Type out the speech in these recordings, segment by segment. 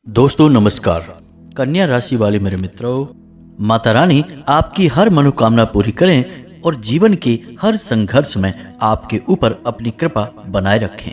दोस्तों नमस्कार। कन्या राशि वाले मेरे मित्रों, माता रानी आपकी हर मनोकामना पूरी करें और जीवन के हर संघर्ष में आपके ऊपर अपनी कृपा बनाए रखें।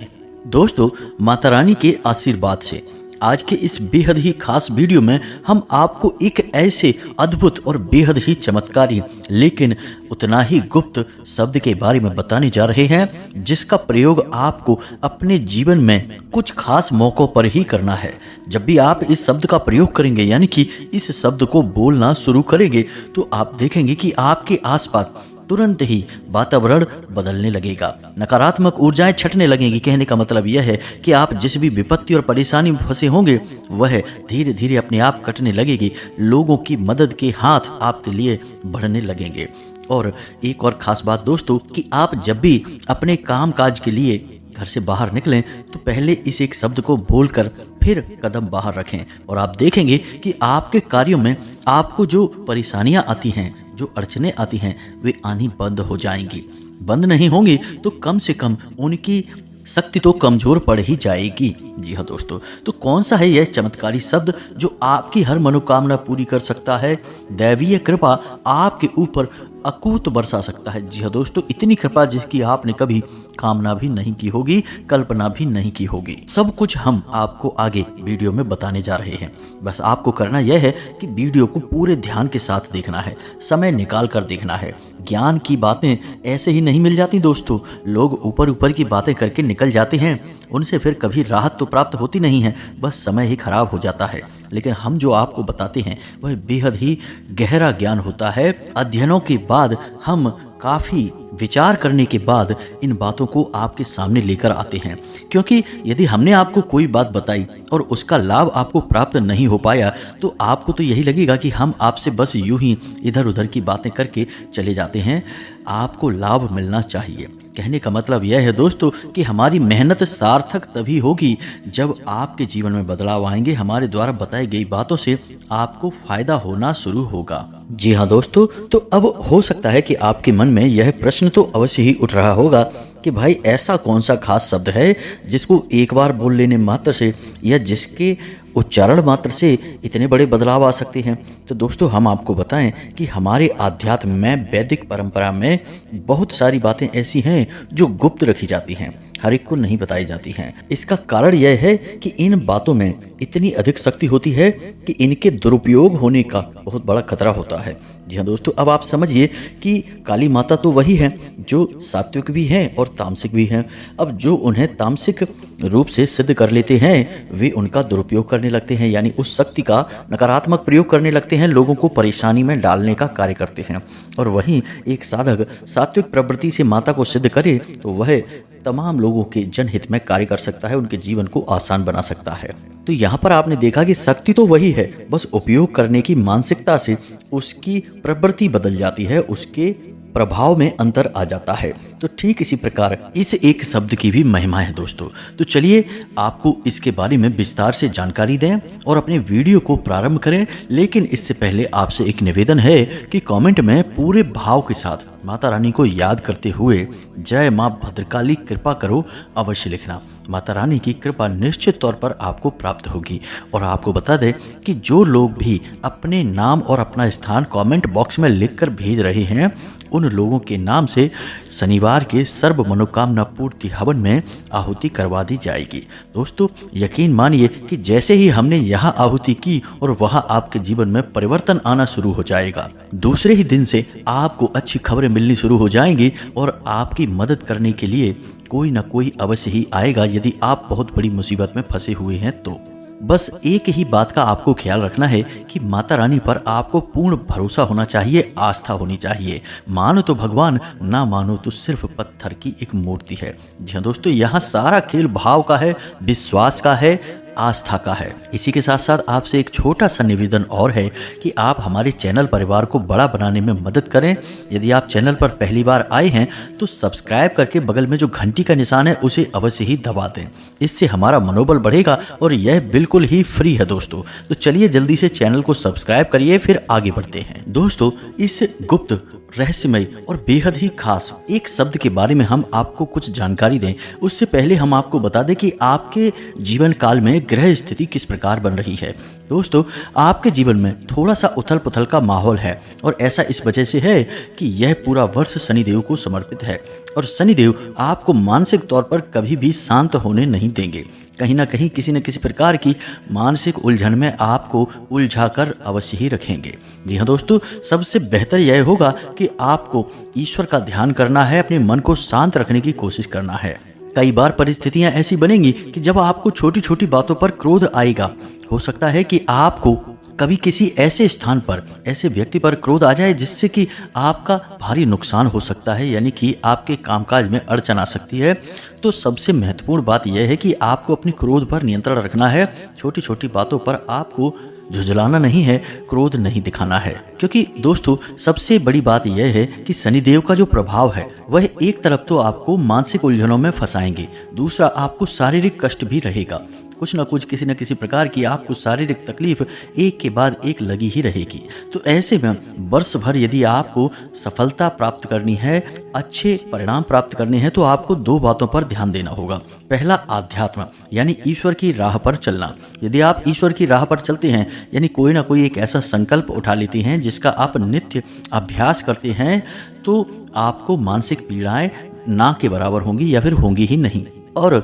दोस्तों, माता रानी के आशीर्वाद से आज के इस बेहद ही खास वीडियो में हम आपको एक ऐसे अद्भुत और बेहद ही चमत्कारी लेकिन उतना ही गुप्त शब्द के बारे में बताने जा रहे हैं, जिसका प्रयोग आपको अपने जीवन में कुछ खास मौकों पर ही करना है। जब भी आप इस शब्द का प्रयोग करेंगे, यानी कि इस शब्द को बोलना शुरू करेंगे, तो आप देखेंगे कि आपके आसपास तुरंत ही वातावरण बदलने लगेगा, नकारात्मक ऊर्जाएं छटने लगेंगी। कहने का मतलब यह है कि आप जिस भी विपत्ति और परेशानी में फंसे होंगे, वह धीरे धीरे अपने आप कटने लगेगी। लोगों की मदद के हाथ आपके लिए बढ़ने लगेंगे। और एक और खास बात दोस्तों, कि आप जब भी अपने काम काज के लिए घर से बाहर निकलें, तो पहले इस एक शब्द को बोलकर फिर कदम बाहर रखें और आप देखेंगे कि आपके कार्यों में आपको जो परेशानियां आती हैं, जो अड़चने आती हैं, वे आनी बंद हो जाएंगी। बंद नहीं होंगी तो कम से कम उनकी शक्ति तो कमजोर पड़ ही जाएगी। जी हाँ दोस्तों, तो कौन सा है यह चमत्कारी शब्द जो आपकी हर मनोकामना पूरी कर सकता है? दैवीय कृपा आपके ऊपर अकूत बरसा सकता है। जी हाँ दोस्तों, इतनी कृपा जिसकी आपने कभी कामना भी नहीं की होगी, कल्पना भी नहीं की होगी। सब कुछ हम आपको आगे वीडियो में बताने जा रहे हैं। बस आपको करना यह है कि वीडियो को पूरे ध्यान के साथ देखना है, समय निकाल कर देखना है। ज्ञान की बातें ऐसे ही नहीं मिल जाती दोस्तों। लोग ऊपर ऊपर की बातें करके निकल जाते हैं, उनसे फिर कभी राहत तो प्राप्त होती नहीं है, बस समय ही खराब हो जाता है। लेकिन हम जो आपको बताते हैं वह बेहद ही गहरा ज्ञान होता है। अध्ययनों के बाद हम काफ़ी विचार करने के बाद इन बातों को आपके सामने लेकर आते हैं, क्योंकि यदि हमने आपको कोई बात बताई और उसका लाभ आपको प्राप्त नहीं हो पाया, तो आपको तो यही लगेगा कि हम आपसे बस यूं ही इधर उधर की बातें करके चले जाते हैं। आपको लाभ मिलना चाहिए। कहने का मतलब यह है दोस्तों कि हमारी मेहनत सार्थक तभी होगी जब आपके जीवन में बदलाव आएंगे। हमारे द्वारा बताई गई बातों से आपको फायदा होना शुरू होगा। जी हाँ दोस्तों, तो अब हो सकता है कि आपके मन में यह प्रश्न तो अवश्य ही उठ रहा होगा कि भाई ऐसा कौन सा खास शब्द है जिसको एक बार बोल लेने मात्र से या जिसके उच्चारण मात्र से इतने बड़े बदलाव आ सकते हैं। तो दोस्तों, हम आपको बताएं कि हमारे आध्यात्म में, वैदिक परंपरा में बहुत सारी बातें ऐसी हैं जो गुप्त रखी जाती हैं, हर एक को नहीं बताई जाती हैं। इसका कारण यह है कि इन बातों में इतनी अधिक शक्ति होती है कि इनके दुरुपयोग होने का बहुत बड़ा खतरा होता है। जी हाँ दोस्तों, अब आप समझिए कि काली माता तो वही है जो सात्विक भी हैं और तामसिक भी हैं। अब जो उन्हें तामसिक रूप से सिद्ध कर लेते हैं, वे उनका दुरुपयोग करने लगते हैं, यानी उस शक्ति का नकारात्मक प्रयोग करने लगते हैं, लोगों को परेशानी में डालने का कार्य करते हैं। और वहीं एक साधक सात्विक प्रवृत्ति से माता को सिद्ध करे तो वह तमाम लोगों के जनहित में कार्य कर सकता है, उनके जीवन को आसान बना सकता है। तो यहाँ पर आपने देखा कि शक्ति तो वही है, बस उपयोग करने की मानसिकता से उसकी प्रवृत्ति बदल जाती है, उसके प्रभाव में अंतर आ जाता है। तो ठीक इसी प्रकार इस एक शब्द की भी महिमा है दोस्तों। तो चलिए आपको इसके बारे में विस्तार से जानकारी दें और अपने वीडियो को प्रारंभ करें। लेकिन इससे पहले आपसे एक निवेदन है कि कमेंट में पूरे भाव के साथ माता रानी को याद करते हुए जय माँ भद्रकाली कृपा करो अवश्य लिखना। माता रानी की कृपा निश्चित तौर पर आपको प्राप्त होगी। और आपको बता दें कि जो लोग भी अपने नाम और अपना स्थान कमेंट बॉक्स में लिखकर भेज रहे हैं, उन लोगों के नाम से शनिवार के सर्व मनोकामना पूर्ति हवन में आहुति करवा दी जाएगी। दोस्तों, यकीन मानिए कि जैसे ही हमने यहाँ आहुति की और वहाँ आपके जीवन में परिवर्तन आना शुरू हो जाएगा। दूसरे ही दिन से आपको अच्छी खबरें मिलनी शुरू हो जाएंगी और आपकी मदद करने के लिए कोई ना कोई अवश्य ही आएगा। यदि आप बहुत बड़ी मुसीबत में फंसे हुए हैं तो बस एक ही बात का आपको ख्याल रखना है कि माता रानी पर आपको पूर्ण भरोसा होना चाहिए, आस्था होनी चाहिए। मानो तो भगवान, ना मानो तो सिर्फ पत्थर की एक मूर्ति है। जी हाँ दोस्तों, यहाँ सारा खेल भाव का है, विश्वास का है, आस्था का है। इसी के साथ साथ आपसे एक छोटा सा निवेदन और है कि आप हमारे चैनल परिवार को बड़ा बनाने में मदद करें। यदि आप चैनल पर पहली बार आए हैं तो सब्सक्राइब करके बगल में जो घंटी का निशान है उसे अवश्य ही दबा दें। इससे हमारा मनोबल बढ़ेगा और यह बिल्कुल ही फ्री है दोस्तों। तो चलिए जल्दी से चैनल को सब्सक्राइब करिए, फिर आगे बढ़ते हैं। दोस्तों, इस गुप्त रहस्यमय और बेहद ही खास एक शब्द के बारे में हम आपको कुछ जानकारी दें, उससे पहले हम आपको बता दें कि आपके जीवन काल में ग्रह स्थिति किस प्रकार बन रही है। दोस्तों, आपके जीवन में थोड़ा सा उथल पुथल का माहौल है और ऐसा इस वजह से है कि यह पूरा वर्ष शनिदेव को समर्पित है और शनिदेव आपको मानसिक तौर पर कभी भी शांत होने नहीं देंगे। कहीं ना कहीं किसी न किसी प्रकार की मानसिक उलझन में आपको उलझाकर अवश्य ही रखेंगे। जी हाँ दोस्तों, सबसे बेहतर यह होगा कि आपको ईश्वर का ध्यान करना है, अपने मन को शांत रखने की कोशिश करना है। कई बार परिस्थितियां ऐसी बनेंगी कि जब आपको छोटी छोटी बातों पर क्रोध आएगा। हो सकता है कि आपको कभी किसी ऐसे स्थान पर, ऐसे व्यक्ति पर क्रोध आ जाए जिससे कि आपका भारी नुकसान हो सकता है, यानी कि आपके कामकाज में अड़चन आ सकती है। तो सबसे महत्वपूर्ण बात यह है कि आपको अपनी क्रोध पर नियंत्रण रखना है। छोटी छोटी बातों पर आपको झुंझलाना नहीं है, क्रोध नहीं दिखाना है, क्योंकि दोस्तों सबसे बड़ी बात यह है कि शनिदेव का जो प्रभाव है वह एक तरफ तो आपको मानसिक उलझनों में फंसाएंगे, दूसरा आपको शारीरिक कष्ट भी रहेगा। कुछ न कुछ, किसी न किसी प्रकार की आपको शारीरिक तकलीफ एक के बाद एक लगी ही रहेगी। तो ऐसे में वर्ष भर यदि आपको सफलता प्राप्त करनी है, अच्छे परिणाम प्राप्त करने हैं, तो आपको दो बातों पर ध्यान देना होगा। पहला, आध्यात्म यानी ईश्वर की राह पर चलना। यदि आप ईश्वर की राह पर चलते हैं, यानी कोई ना कोई एक ऐसा संकल्प उठा लेते हैं जिसका आप नित्य अभ्यास करते हैं, तो आपको मानसिक पीड़ाएं ना के बराबर होंगी या फिर होंगी ही नहीं। और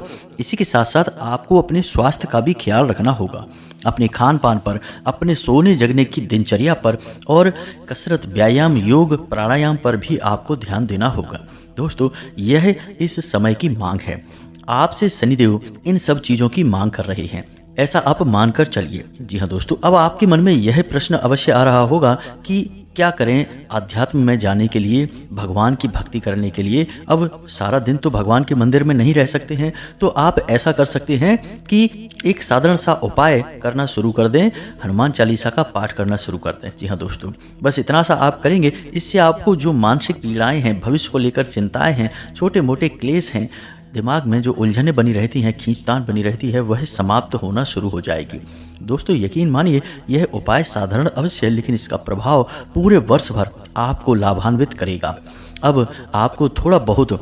इसी के साथ साथ आपको अपने स्वास्थ्य का भी ख्याल रखना होगा, अपने खान पान पर, अपने सोने जगने की दिनचर्या पर और कसरत, व्यायाम, योग, प्राणायाम पर भी आपको ध्यान देना होगा। दोस्तों, यह इस समय की मांग है। आपसे शनिदेव इन सब चीज़ों की मांग कर रहे हैं, ऐसा आप मानकर चलिए। जी हाँ दोस्तों, अब आपके मन में यह प्रश्न अवश्य आ रहा होगा कि क्या करें आध्यात्म में जाने के लिए, भगवान की भक्ति करने के लिए। अब सारा दिन तो भगवान के मंदिर में नहीं रह सकते हैं, तो आप ऐसा कर सकते हैं कि एक साधारण सा उपाय करना शुरू कर दें, हनुमान चालीसा का पाठ करना शुरू कर दें। जी हाँ दोस्तों, बस इतना सा आप करेंगे, इससे आपको जो मानसिक पीड़ाएं हैं, भविष्य को लेकर चिंताएं हैं, छोटे मोटे क्लेश हैं, दिमाग में जो उलझनें बनी रहती हैं, खींचतान बनी रहती है, वह समाप्त होना शुरू हो जाएगी। दोस्तों, यकीन मानिए यह उपाय साधारण अवश्य है, लेकिन इसका प्रभाव पूरे वर्ष भर आपको लाभान्वित करेगा। अब आपको थोड़ा बहुत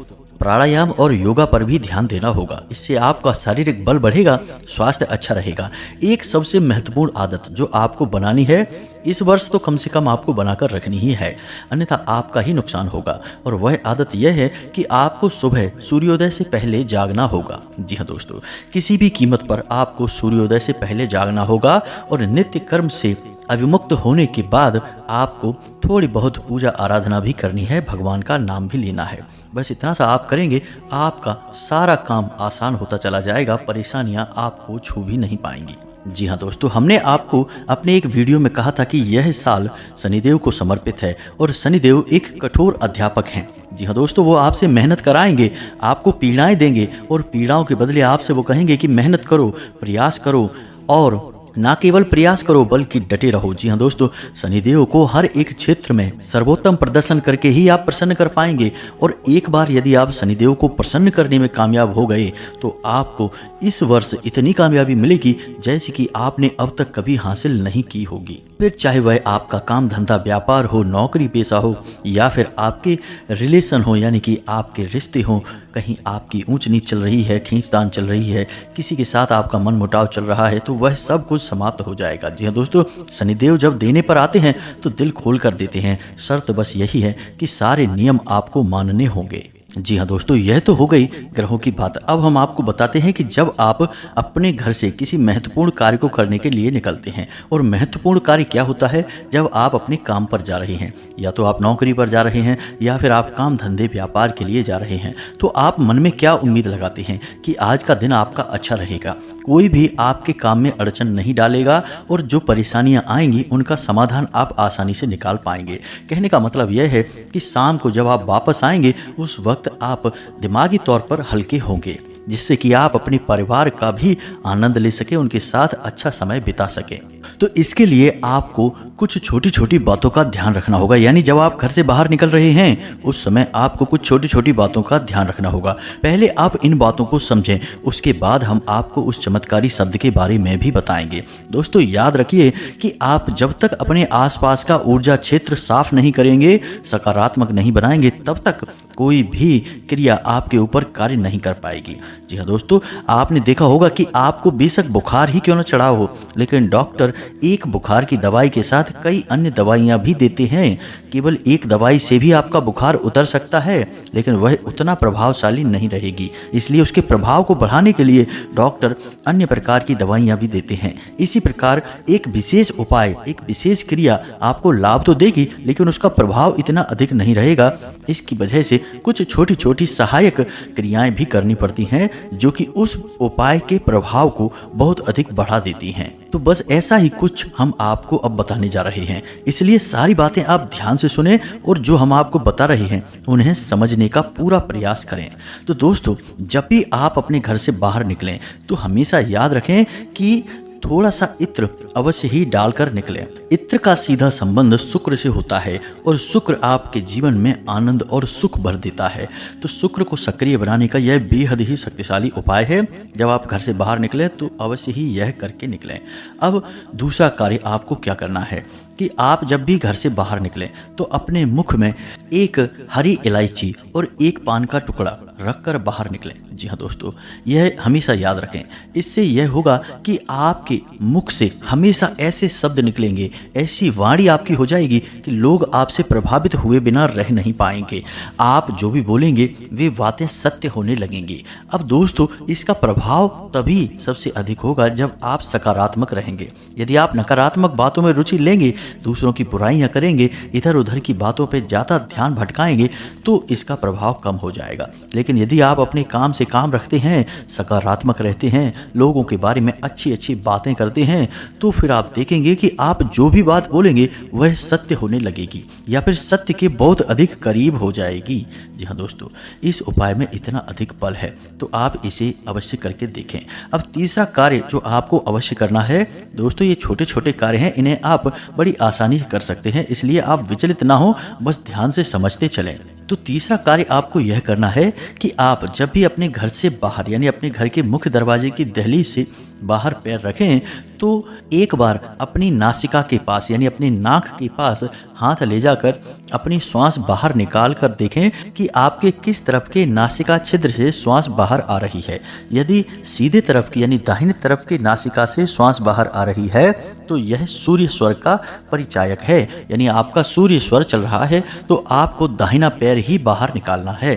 प्राणायाम और योगा पर भी ध्यान देना होगा, इससे आपका शारीरिक बल बढ़ेगा, स्वास्थ्य अच्छा रहेगा। एक सबसे महत्वपूर्ण आदत जो आपको बनानी है इस वर्ष, तो कम से कम आपको बनाकर रखनी ही है, अन्यथा आपका ही नुकसान होगा। और वह आदत यह है कि आपको सुबह सूर्योदय से पहले जागना होगा। जी हाँ दोस्तों, किसी भी कीमत पर आपको सूर्योदय से पहले जागना होगा और नित्य कर्म से अविमुक्त होने के बाद आपको थोड़ी बहुत पूजा आराधना भी करनी है, भगवान का नाम भी लेना है। बस इतना सा आप करेंगे, आपका सारा काम आसान होता चला जाएगा, परेशानियां आपको छू भी नहीं पाएंगी। जी हाँ दोस्तों, हमने आपको अपने एक वीडियो में कहा था कि यह साल शनिदेव को समर्पित है और शनिदेव एक कठोर अध्यापक हैं। जी हाँ दोस्तों, वो आपसे मेहनत कराएंगे, आपको पीड़ाएं देंगे और पीड़ाओं के बदले आपसे वो कहेंगे कि मेहनत करो, प्रयास करो और ना केवल प्रयास करो बल्कि डटे रहो। जी हाँ दोस्तों, शनिदेव को हर एक क्षेत्र में सर्वोत्तम प्रदर्शन करके ही आप प्रसन्न कर पाएंगे। और एक बार यदि आप शनिदेव को प्रसन्न करने में कामयाब हो गए तो आपको इस वर्ष इतनी कामयाबी मिलेगी जैसी कि आपने अब तक कभी हासिल नहीं की होगी। फिर चाहे वह आपका काम धंधा, व्यापार हो, नौकरी पेशा हो या फिर आपके रिलेशन हो, यानी कि आपके रिश्ते हो, कहीं आपकी ऊंच नीच चल रही है, खींचतान चल रही है, किसी के साथ आपका मन मुटाव चल रहा है, तो वह सब कुछ समाप्त हो जाएगा। जी हाँ दोस्तों, शनिदेव जब देने पर आते हैं तो दिल खोल कर देते हैं। शर्त बस यही है कि सारे नियम आपको मानने होंगे। जी हाँ दोस्तों, यह तो हो गई ग्रहों की बात। अब हम आपको बताते हैं कि जब आप अपने घर से किसी महत्वपूर्ण कार्य को करने के लिए निकलते हैं, और महत्वपूर्ण कार्य क्या होता है, जब आप अपने काम पर जा रहे हैं, या तो आप नौकरी पर जा रहे हैं या फिर आप काम धंधे व्यापार के लिए जा रहे हैं, तो आप मन में क्या उम्मीद लगाते हैं कि आज का दिन आपका अच्छा रहेगा, कोई भी आपके काम में अड़चन नहीं डालेगा और जो परेशानियां आएंगी उनका समाधान आप आसानी से निकाल पाएंगे। कहने का मतलब यह है कि शाम को जब आप वापस आएंगे उस वक्त आप दिमागी तौर पर हल्के होंगे। जिससे कि आप अपने परिवार का भी आनंद ले सके, उनके साथ अच्छा समय बिता सके। तो इसके लिए आपको कुछ छोटी छोटी बातों का ध्यान रखना होगा। यानी जब आप घर से बाहर निकल रहे हैं उस समय आपको कुछ छोटी छोटी बातों का ध्यान रखना होगा। पहले आप इन बातों को समझें, उसके बाद हम आपको उस चमत्कारी शब्द के बारे में भी बताएंगे। दोस्तों याद रखिए कि आप जब तक अपने आसपास का ऊर्जा क्षेत्र साफ नहीं करेंगे, सकारात्मक नहीं बनाएंगे, तब तक कोई भी क्रिया आपके ऊपर कार्य नहीं कर पाएगी। जी हाँ दोस्तों, आपने देखा होगा कि आपको बेशक बुखार ही क्यों न चढ़ा हो, लेकिन डॉक्टर एक बुखार की दवाई के साथ कई अन्य दवाइयाँ भी देते हैं। केवल एक दवाई से भी आपका बुखार उतर सकता है, लेकिन वह उतना प्रभावशाली नहीं रहेगी। इसलिए उसके प्रभाव को बढ़ाने के लिए डॉक्टर अन्य प्रकार की दवाइयाँ भी देते हैं। इसी प्रकार एक विशेष उपाय, एक विशेष क्रिया आपको लाभ तो देगी, लेकिन उसका प्रभाव इतना अधिक नहीं रहेगा। इसकी वजह से कुछ छोटी छोटी सहायक क्रियाएं भी करनी पड़ती हैं, जो कि उस उपाय के प्रभाव को बहुत अधिक बढ़ा देती हैं। तो बस ऐसा ही कुछ हम आपको अब बताने जा रहे हैं, इसलिए सारी बातें आप ध्यान से सुने और जो हम आपको बता रहे हैं उन्हें समझने का पूरा प्रयास करें। तो दोस्तों, जब भी आप अपने घर से बाहर निकलें तो हमेशा याद रखें कि थोड़ा सा इत्र अवश्य ही डालकर निकलें। इत्र का सीधा संबंध शुक्र से होता है और शुक्र आपके जीवन में आनंद और सुख भर देता है। तो शुक्र को सक्रिय बनाने का यह बेहद ही शक्तिशाली उपाय है। जब आप घर से बाहर निकलें तो अवश्य ही यह करके निकलें। अब दूसरा कार्य आपको क्या करना है कि आप जब भी घर से बाहर निकलें तो अपने मुख में एक हरी इलायची और एक पान का टुकड़ा रखकर बाहर निकलें। जी हाँ दोस्तों, यह हमेशा याद रखें। इससे यह होगा कि आपके मुख से हमेशा ऐसे शब्द निकलेंगे, ऐसी वाणी आपकी हो जाएगी कि लोग आपसे प्रभावित हुए बिना रह नहीं पाएंगे। आप जो भी बोलेंगे वे बातें सत्य होने लगेंगी। अब दोस्तों, इसका प्रभाव तभी सबसे अधिक होगा जब आप सकारात्मक रहेंगे। यदि आप नकारात्मक बातों में रुचि लेंगे, दूसरों की बुराइयां करेंगे, इधर उधर की बातों पे ज़्यादा ध्यान भटकाएंगे, तो इसका प्रभाव कम हो जाएगा। लेकिन यदि आप अपने काम से काम रखते हैं, सकारात्मक रहते हैं, लोगों के बारे में अच्छी अच्छी बातें करते हैं, तो फिर आप देखेंगे कि आप जो भी बात बोलेंगे वह सत्य होने लगेगी या फिर सत्य के बहुत अधिक करीब हो जाएगी। जी हाँ दोस्तों, इस उपाय में इतना अधिक बल है, तो आप इसे अवश्य करके देखें। अब तीसरा कार्य जो आपको अवश्य करना है दोस्तों, ये छोटे छोटे कार्य हैं, इन्हें आप बड़ी आसानी से कर सकते हैं, इसलिए आप विचलित ना हो, बस ध्यान से समझते चलें। तो तीसरा कार्य आपको यह करना है कि आप जब भी अपने घर से बाहर यानी अपने घर के मुख्य दरवाजे की दहलीज से बाहर पैर रखें तो एक बार अपनी नासिका के पास यानी अपनी नाक के पास हाथ ले जाकर अपनी श्वास बाहर निकाल कर देखें कि आपके किस तरफ के नासिका छिद्र से श्वास बाहर आ रही है। यदि सीधे तरफ की यानी दाहिने तरफ की नासिका से श्वास बाहर आ रही है तो यह सूर्य स्वर का परिचायक है, यानी आपका सूर्य स्वर चल रहा है, तो आपको दाहिना पैर ही बाहर निकालना है।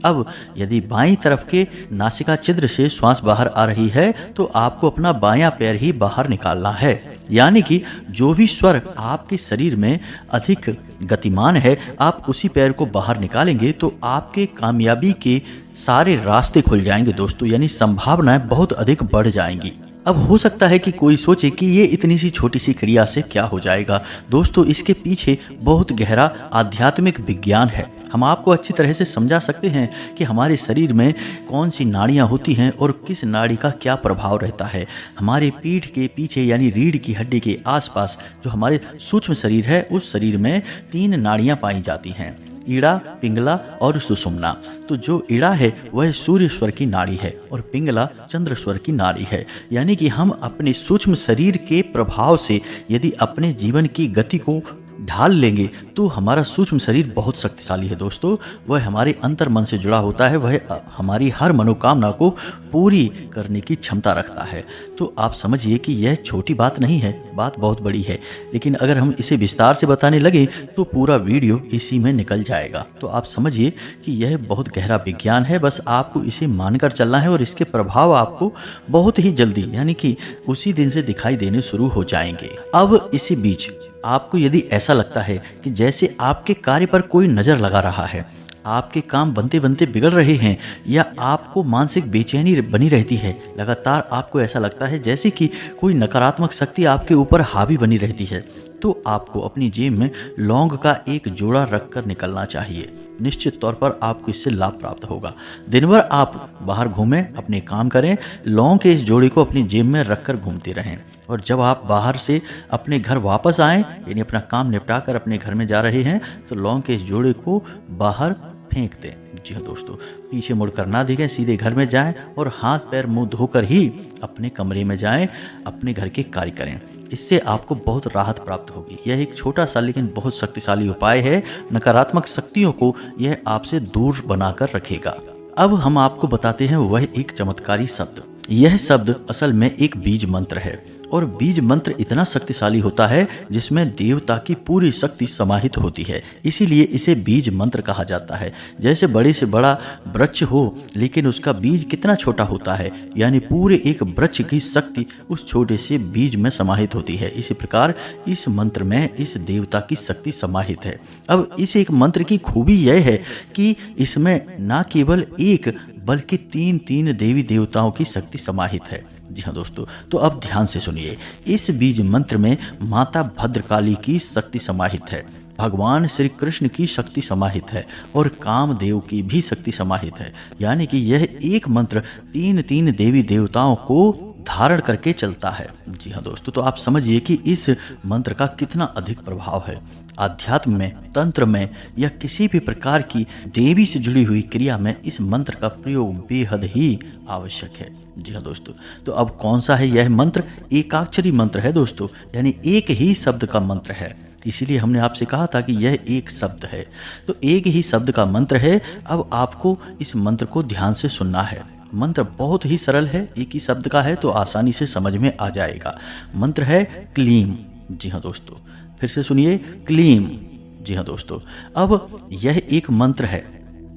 अब यदि बाईं तरफ के नासिका छिद्र से श्वास बाहर आ रही है तो आपको अपना बायां पैर ही बाहर निकालना है। यानी कि जो भी स्वर आपके शरीर में अधिक गतिमान है, आप उसी पैर को बाहर निकालेंगे तो आपके कामयाबी के सारे रास्ते खुल जाएंगे दोस्तों, यानी संभावनाएं बहुत अधिक बढ़ जाएंगी। अब हो सकता है कि कोई सोचे कि ये इतनी सी छोटी सी क्रिया से क्या हो जाएगा। दोस्तों, इसके पीछे बहुत गहरा आध्यात्मिक विज्ञान है। हम आपको अच्छी तरह से समझा सकते हैं कि हमारे शरीर में कौन सी नाड़ियाँ होती हैं और किस नाड़ी का क्या प्रभाव रहता है। हमारे पीठ के पीछे यानी रीढ़ की हड्डी के आसपास जो हमारे सूक्ष्म शरीर है, उस शरीर में 3 नाड़ियाँ पाई जाती हैं, ईड़ा, पिंगला और सुषुम्ना। तो जो ईड़ा है वह सूर्य स्वर की नाड़ी है और पिंगला चंद्र स्वर की नाड़ी है। यानी कि हम अपने सूक्ष्म शरीर के प्रभाव से यदि अपने जीवन की गति को ढाल लेंगे तो हमारा सूक्ष्म शरीर बहुत शक्तिशाली है दोस्तों। वह हमारे अंतर मन से जुड़ा होता है, वह हमारी हर मनोकामना को पूरी करने की क्षमता रखता है। तो आप समझिए कि यह छोटी बात नहीं है, बात बहुत बड़ी है, लेकिन अगर हम इसे विस्तार से बताने लगे तो पूरा वीडियो इसी में निकल जाएगा। तो आप समझिए कि यह बहुत गहरा विज्ञान है, बस आपको इसे मानकर चलना है और इसके प्रभाव आपको बहुत ही जल्दी यानी कि उसी दिन से दिखाई देने शुरू हो जाएंगे। अब इसी बीच आपको यदि ऐसा लगता है कि जैसे आपके कार्य पर कोई नज़र लगा रहा है, आपके काम बनते बनते बिगड़ रहे हैं या आपको मानसिक बेचैनी बनी रहती है, लगातार आपको ऐसा लगता है जैसे कि कोई नकारात्मक शक्ति आपके ऊपर हावी बनी रहती है, तो आपको अपनी जेब में लौंग का एक जोड़ा रख कर निकलना चाहिए। निश्चित तौर पर आपको इससे लाभ प्राप्त होगा। दिन भर आप बाहर घूमें, अपने काम करें, लौंग के इस जोड़े को अपनी जेब में रखकर घूमते रहें। और जब आप बाहर से अपने घर वापस आएं, यानी अपना काम निपटा कर अपने घर में जा रहे हैं, तो लौंग के इस जोड़े को बाहर फेंक दें। जी हाँ दोस्तों, पीछे मुड़कर ना देखें, सीधे घर में जाएं और हाथ पैर मुंह धोकर ही अपने कमरे में जाएं, अपने घर के कार्य करें। इससे आपको बहुत राहत प्राप्त होगी। यह एक छोटा सा लेकिन बहुत शक्तिशाली उपाय है। नकारात्मक शक्तियों को यह आपसे दूर बनाकर रखेगा। अब हम आपको बताते हैं वह एक चमत्कारी शब्द। यह शब्द असल में एक बीज मंत्र है और बीज मंत्र इतना शक्तिशाली होता है जिसमें देवता की पूरी शक्ति समाहित होती है। इसीलिए इसे बीज मंत्र कहा जाता है। जैसे बड़े से बड़ा वृक्ष हो लेकिन उसका बीज कितना छोटा होता है, यानी पूरे एक वृक्ष की शक्ति उस छोटे से बीज में समाहित होती है। इसी प्रकार इस मंत्र में इस देवता की शक्ति समाहित है। अब इस एक मंत्र की खूबी यह है कि इसमें न केवल एक बल्कि तीन देवी देवताओं की शक्ति समाहित है। जी हाँ दोस्तों, तो अब ध्यान से सुनिए। इस बीज मंत्र में माता भद्रकाली की शक्ति समाहित है, भगवान श्री कृष्ण की शक्ति समाहित है और कामदेव की भी शक्ति समाहित है। यानी कि यह एक मंत्र तीन देवी देवताओं को धारण करके चलता है। जी हाँ दोस्तों, तो आप समझिए कि इस मंत्र का कितना अधिक प्रभाव है। आध्यात्म में, तंत्र में या किसी भी प्रकार की देवी से जुड़ी हुई क्रिया में इस मंत्र का प्रयोग बेहद ही आवश्यक है। जी हाँ दोस्तों, तो अब कौन सा है यह मंत्र? एकाक्षरी मंत्र है दोस्तों, यानी एक ही शब्द का मंत्र है। इसीलिए हमने आपसे कहा था कि यह एक शब्द है, तो एक ही शब्द का मंत्र है। अब आपको इस मंत्र को ध्यान से सुनना है। मंत्र बहुत ही सरल है, एक ही शब्द का है तो आसानी से समझ में आ जाएगा। मंत्र है क्लीम। जी हाँ दोस्तों, फिर से सुनिए, क्लीम। जी हाँ दोस्तों, अब यह एक मंत्र है,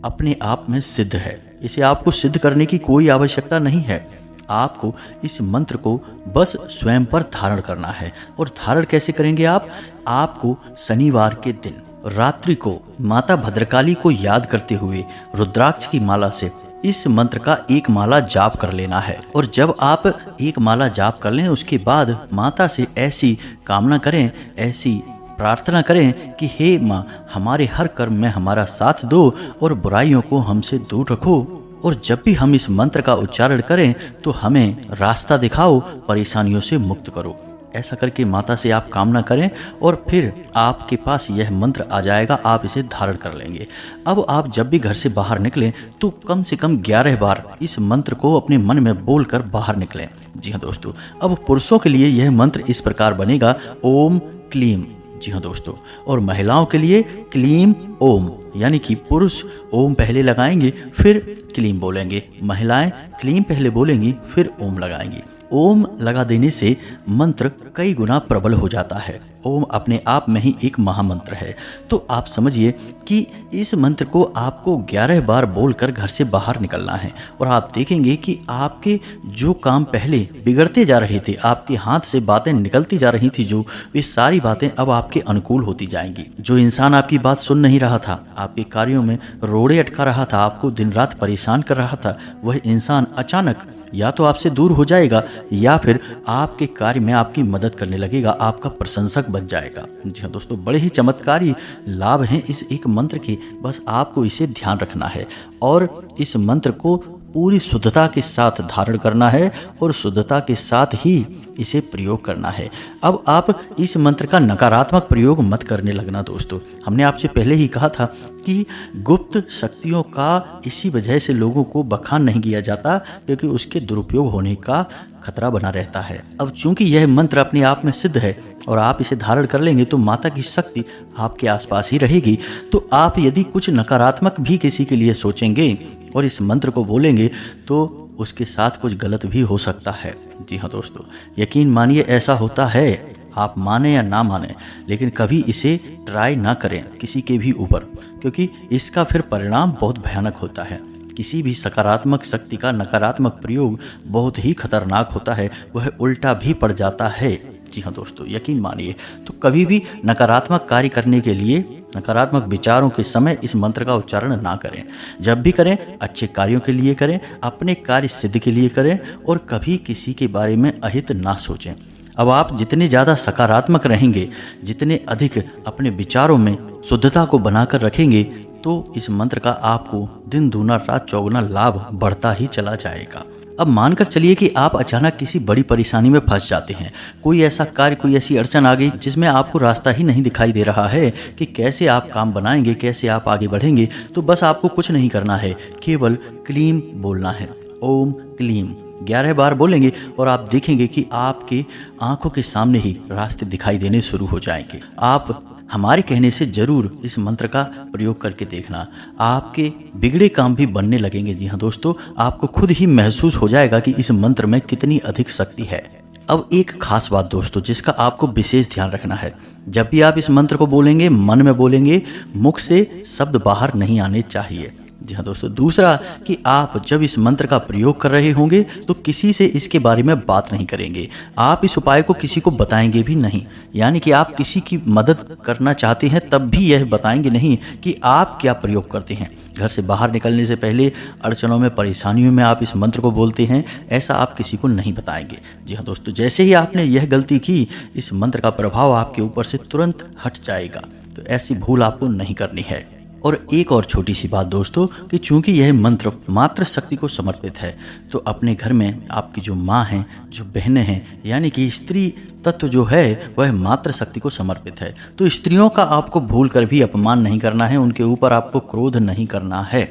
अपने आप में सिद्ध है। इसे आपको सिद्ध करने की कोई आवश्यकता नहीं है। आपको इस मंत्र को बस स्वयं पर धारण करना है। और धारण कैसे करेंगे आप? आपको शनिवार के दिन रात्रि को माता भद्रकाली को याद करते हुए रुद्राक्ष की माला से इस मंत्र का एक माला जाप कर लेना है। और जब आप एक माला जाप कर लें, उसके बाद माता से ऐसी कामना करें, ऐसी प्रार्थना करें कि हे माँ, हमारे हर कर्म में हमारा साथ दो और बुराइयों को हमसे दूर रखो। और जब भी हम इस मंत्र का उच्चारण करें तो हमें रास्ता दिखाओ, परेशानियों से मुक्त करो। ऐसा करके माता से आप कामना करें और फिर आपके पास यह मंत्र आ जाएगा, आप इसे धारण कर लेंगे। अब आप जब भी घर से बाहर निकलें तो कम से कम 11 बार इस मंत्र को अपने मन में बोलकर बाहर निकलें। जी हाँ दोस्तों, अब पुरुषों के लिए यह मंत्र इस प्रकार बनेगा, ओम क्लीम। जी हाँ दोस्तों, और महिलाओं के लिए क्लीम ओम, यानी कि पुरुष ओम पहले लगाएंगे फिर क्लीम बोलेंगे, महिलाएं क्लीम पहले बोलेंगी फिर ओम लगाएंगी। ओम लगा देने से मंत्र कई गुना प्रबल हो जाता है। ओम अपने आप में ही एक महामंत्र है। तो आप समझिए कि इस मंत्र को आपको 11 बार बोलकर घर से बाहर निकलना है और आप देखेंगे कि आपके जो काम पहले बिगड़ते जा रहे थे, आपके हाथ से बातें निकलती जा रही थी जो, वे सारी बातें अब आपके अनुकूल होती जाएंगी। जो इंसान आपकी बात सुन नहीं रहा था, आपके कार्यों में रोड़े अटका रहा था, आपको दिन रात परेशान कर रहा था, वह इंसान अचानक या तो आपसे दूर हो जाएगा या फिर आपके कार्य में आपकी मदद करने लगेगा, आपका प्रशंसक बन जाएगा। जी हाँ दोस्तों, बड़े ही चमत्कारी लाभ हैं इस एक मंत्र के। बस आपको इसे ध्यान रखना है और इस मंत्र को पूरी शुद्धता के साथ धारण करना है और शुद्धता के साथ ही इसे प्रयोग करना है। अब आप इस मंत्र का नकारात्मक प्रयोग मत करने लगना दोस्तों। हमने आपसे पहले ही कहा था कि गुप्त शक्तियों का इसी वजह से लोगों को बखान नहीं किया जाता, क्योंकि उसके दुरुपयोग होने का खतरा बना रहता है। अब चूंकि यह मंत्र अपने आप में सिद्ध है और आप इसे धारण कर लेंगे तो माता की शक्ति आपके आसपास ही रहेगी। तो आप यदि कुछ नकारात्मक भी किसी के लिए सोचेंगे और इस मंत्र को बोलेंगे तो उसके साथ कुछ गलत भी हो सकता है। जी हाँ दोस्तों, यकीन मानिए ऐसा होता है। आप माने या ना माने, लेकिन कभी इसे ट्राई ना करें किसी के भी ऊपर, क्योंकि इसका फिर परिणाम बहुत भयानक होता है। किसी भी सकारात्मक शक्ति का नकारात्मक प्रयोग बहुत ही खतरनाक होता है, वह उल्टा भी पड़ जाता है। जी हाँ दोस्तों, यकीन मानिए। तो कभी भी नकारात्मक कार्य करने के लिए, नकारात्मक विचारों के समय इस मंत्र का उच्चारण ना करें। जब भी करें, अच्छे कार्यों के लिए करें, अपने कार्य सिद्ध के लिए करें और कभी किसी के बारे में अहित ना सोचें। अब आप जितने ज़्यादा सकारात्मक रहेंगे, जितने अधिक अपने विचारों में शुद्धता को बनाकर रखेंगे, तो इस मंत्र का आपको दिन दूना रात चौगुना लाभ बढ़ता ही चला जाएगा। अब मानकर चलिए कि आप अचानक किसी बड़ी परेशानी में फंस जाते हैं, कोई ऐसा कार्य, कोई ऐसी अड़चन आ गई जिसमें आपको रास्ता ही नहीं दिखाई दे रहा है कि कैसे आप काम बनाएंगे, कैसे आप आगे बढ़ेंगे। तो बस आपको कुछ नहीं करना है, केवल क्लीम बोलना है। ओम क्लीम 11 बार बोलेंगे और आप देखेंगे कि आपके आंखों के सामने ही रास्ते दिखाई देने शुरू हो जाएंगे। आप हमारे कहने से जरूर इस मंत्र का प्रयोग करके देखना, आपके बिगड़े काम भी बनने लगेंगे। जी हाँ दोस्तों, आपको खुद ही महसूस हो जाएगा कि इस मंत्र में कितनी अधिक शक्ति है। अब एक खास बात दोस्तों जिसका आपको विशेष ध्यान रखना है, जब भी आप इस मंत्र को बोलेंगे मन में बोलेंगे, मुख से शब्द बाहर नहीं आने चाहिए। जी हाँ दोस्तों, दूसरा कि आप जब इस मंत्र का प्रयोग कर रहे होंगे तो किसी से इसके बारे में बात नहीं करेंगे। आप इस उपाय को किसी को बताएंगे भी नहीं, यानी कि आप किसी की मदद करना चाहते हैं तब भी यह बताएंगे नहीं कि आप क्या प्रयोग करते हैं। घर से बाहर निकलने से पहले अड़चनों में, परेशानियों में आप इस मंत्र को बोलते हैं, ऐसा आप किसी को नहीं बताएंगे। जी हाँ दोस्तों, जैसे ही आपने यह गलती की, इस मंत्र का प्रभाव आपके ऊपर से तुरंत हट जाएगा। तो ऐसी भूल आपको नहीं करनी है। और एक और छोटी सी बात दोस्तों कि चूंकि यह मंत्र मातृ शक्ति को समर्पित है, तो अपने घर में आपकी जो माँ हैं, जो बहनें हैं, यानी कि स्त्री तत्व जो है वह मातृ शक्ति को समर्पित है। तो स्त्रियों का आपको भूल कर भी अपमान नहीं करना है, उनके ऊपर आपको क्रोध नहीं करना है,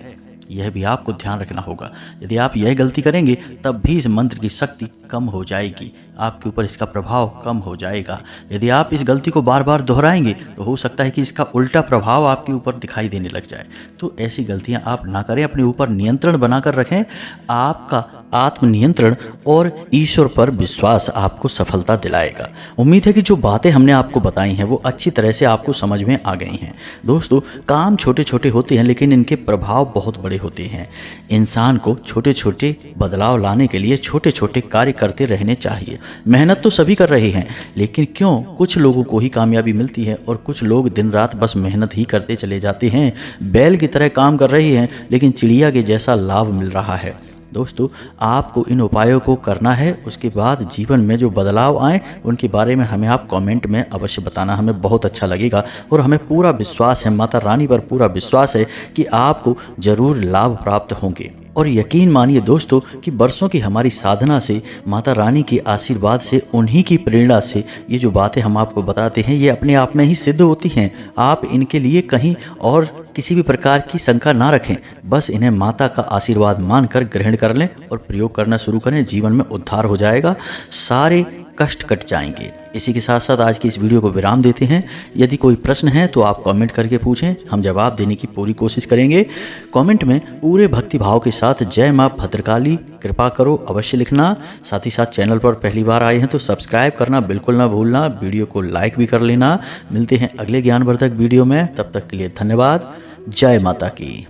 यह भी आपको ध्यान रखना होगा। यदि आप यह गलती करेंगे तब भी इस मंत्र की शक्ति कम हो जाएगी, आपके ऊपर इसका प्रभाव कम हो जाएगा। यदि आप इस गलती को बार बार दोहराएंगे तो हो सकता है कि इसका उल्टा प्रभाव आपके ऊपर दिखाई देने लग जाए। तो ऐसी गलतियां आप ना करें, अपने ऊपर नियंत्रण बनाकर रखें। आपका आत्मनियंत्रण और ईश्वर पर विश्वास आपको सफलता दिलाएगा। उम्मीद है कि जो बातें हमने आपको बताई हैं वो अच्छी तरह से आपको समझ में आ गई हैं। दोस्तों, काम छोटे छोटे होते हैं लेकिन इनके प्रभाव बहुत बड़े होते हैं। इंसान को छोटे छोटे बदलाव लाने के लिए छोटे छोटे कार्य करते रहने चाहिए। मेहनत तो सभी कर रहे हैं, लेकिन क्यों कुछ लोगों को ही कामयाबी मिलती है और कुछ लोग दिन रात बस मेहनत ही करते चले जाते हैं। बैल की तरह काम कर रहे हैं लेकिन चिड़िया के जैसा लाभ मिल रहा है। दोस्तों, आपको इन उपायों को करना है, उसके बाद जीवन में जो बदलाव आए उनके बारे में हमें आप कमेंट में अवश्य बताना, हमें बहुत अच्छा लगेगा। और हमें पूरा विश्वास है, माता रानी पर पूरा विश्वास है कि आपको जरूर लाभ प्राप्त होंगे। और यकीन मानिए दोस्तों कि बरसों की हमारी साधना से, माता रानी के आशीर्वाद से, उन्हीं की प्रेरणा से ये जो बातें हम आपको बताते हैं ये अपने आप में ही सिद्ध होती हैं। आप इनके लिए कहीं और किसी भी प्रकार की शंका ना रखें, बस इन्हें माता का आशीर्वाद मानकर ग्रहण कर लें और प्रयोग करना शुरू करें। जीवन में उद्धार हो जाएगा, सारे कष्ट कट जाएंगे। इसी के साथ साथ आज की इस वीडियो को विराम देते हैं। यदि कोई प्रश्न है तो आप कमेंट करके पूछें, हम जवाब देने की पूरी कोशिश करेंगे। कमेंट में पूरे भक्ति भाव के साथ जय माँ भद्रकाली कृपा करो अवश्य लिखना। साथ ही साथ चैनल पर पहली बार आए हैं तो सब्सक्राइब करना बिल्कुल ना भूलना, वीडियो को लाइक भी कर लेना। मिलते हैं अगले ज्ञानवर्धक वीडियो में, तब तक के लिए धन्यवाद। जय माता की।